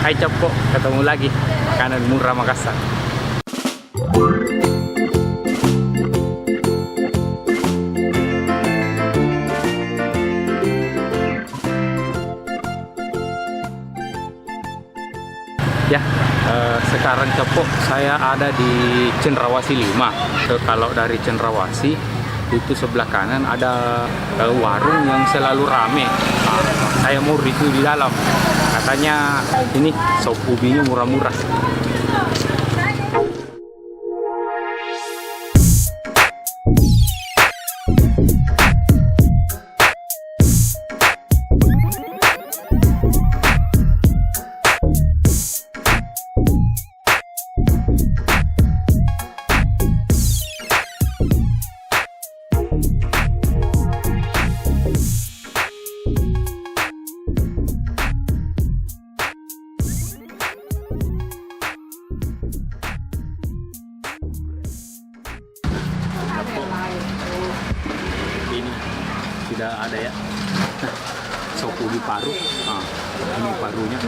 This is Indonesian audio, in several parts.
Hai Copo, ketemu lagi makanan murah Makassar. Ya, sekarang Copo saya ada di Cenderawasih 5. Kalau dari Cenderawasih itu sebelah kanan ada warung yang selalu rame. Saya mau review di dalam. Katanya ini sop ubinya murah-murah. Ini tidak ada ya sop ubi paru. Ini parunya.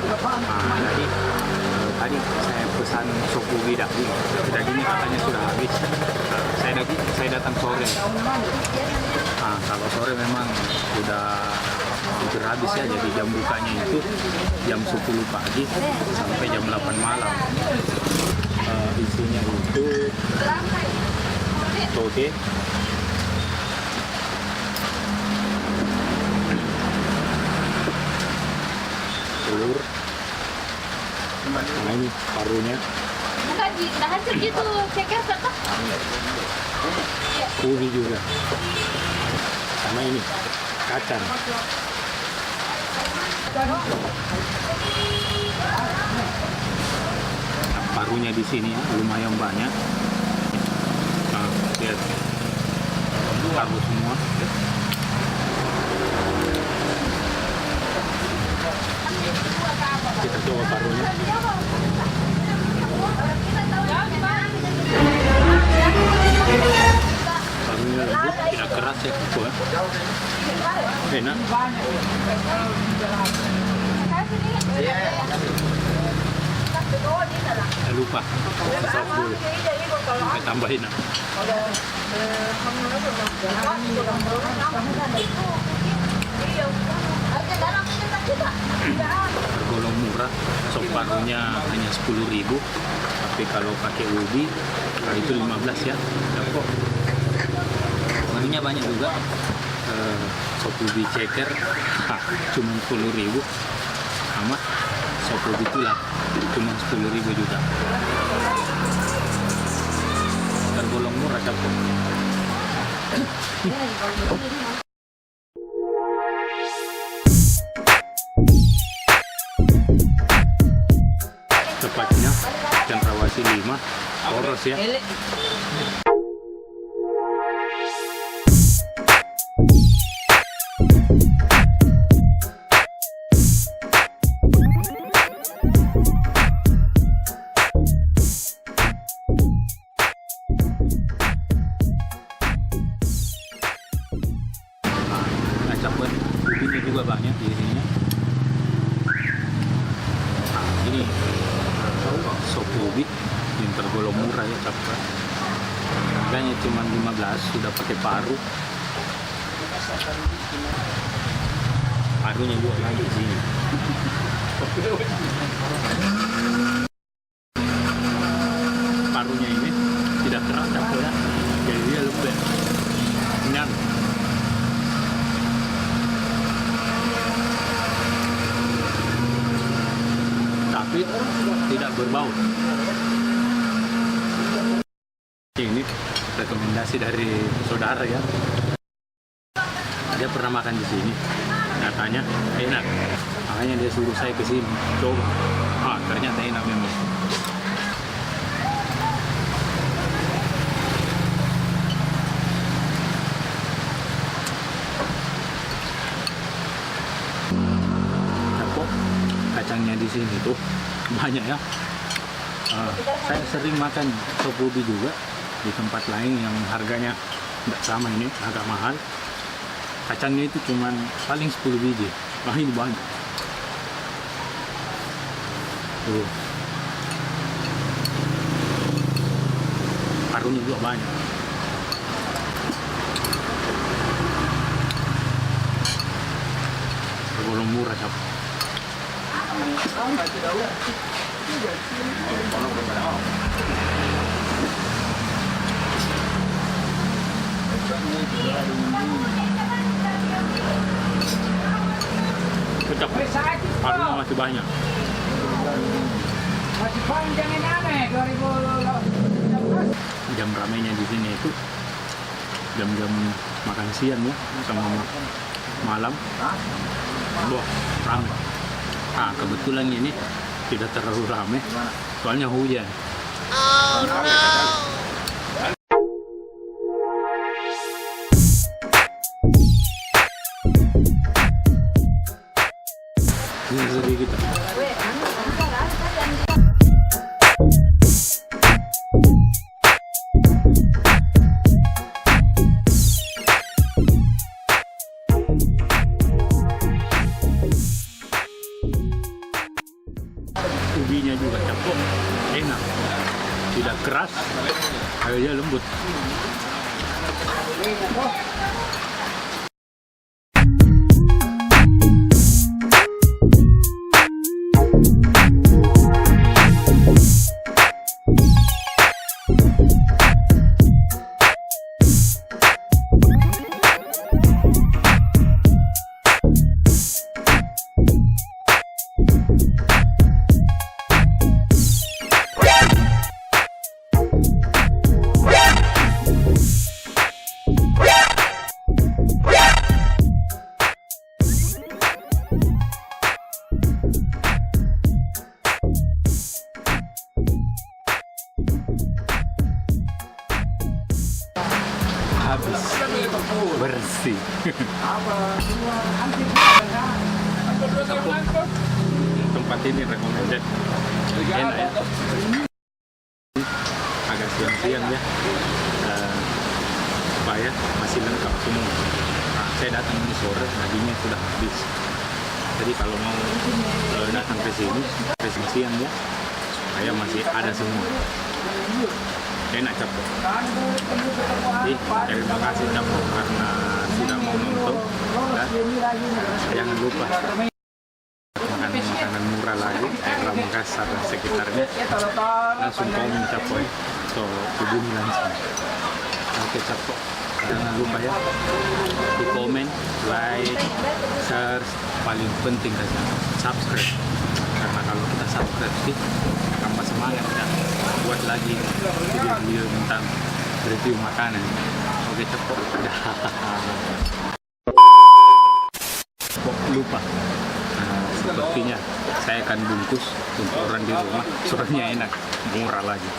Tadi saya pesan sop ubi daging. Dagingnya katanya sudah habis. Saya datang sore. Kalau sore memang sudah hampir habis ya. Jadi jam bukanya itu jam 10 pagi sampai jam 8 malam. Isinya itu toge, telur, nah ini parunya, ubi juga, sama ini kacang. Nah, parunya di sini ya, lumayan banyak. Lihat, paru semua. Kita coba parunya. Parunya lembut, tidak keras ya, kuat. Enak. Lupa, sop dulu. Kita tambahin. Tergolong murah, sop parunya hanya 10.000, tapi kalau pakai ubi itu 15 ya. Kok menunya banyak juga. Sop ubi ceker cuma 10.000, sama sop ubi tulang cuma 10.000 juga. Tergolong murah Copo. Tepatnya Cenderawasih 5, Poros ya. Ubinya juga banyak di sini. Ini sop ubi yang tergolong murah ya Copo. Harganya cuma 15, sudah pakai paru. Parunya juga lagi di sini. Parunya ini tidak keras Copo ya. Jadi dia lembek. Kenyang. Tapi tidak berbau. Ini rekomendasi dari saudara ya. Dia pernah makan di sini, katanya enak. Makanya dia suruh saya ke sini coba. Ternyata enak memang. Kacangnya di sini tuh banyak ya. Saya sering makan sop ubi juga di tempat lain yang harganya tidak sama, ini agak mahal. Kacangnya itu cuman paling 10 biji. Ini banyak. Tuh. Parunya juga banyak. Tergolong murah, Cap. Kocak. Parunya masih banyak. Masih panjang ini aneh 2018. Jam ramainya di sini itu jam-jam makan siang ya sama malam. Wah, ramai. Ah, kebetulan ini tidak terlalu ramai soalnya hujan. Oh no! Ini sedikit. Ubinya juga cakep, enak, tidak keras, airnya lembut. Habis bersih. Tempat ini recommended, enak ya, agak siang-siang ya, supaya masih lengkap semua. Nah, saya datang ini sore, dagingnya sudah habis. Jadi kalau mau datang ke sini siang ya, supaya masih ada semua. Enak Capo. Jadi terima kasih Capo karena sudah mau nonton. Jangan lupa makan makanan murah lagi daerah Makassar dan sekitarnya. Langsung komen Capo ya. So hubungi langsung. Oke Capo. Jangan lupa ya di komen, like, share, paling penting saja subscribe. Karena kalau kita subscribe sih tambah semangat ya buat lagi video-video tentang review makanan. Oke Capo. Lupa. Sepertinya saya akan bungkus untuk orang di rumah. Soalnya enak, murah lagi.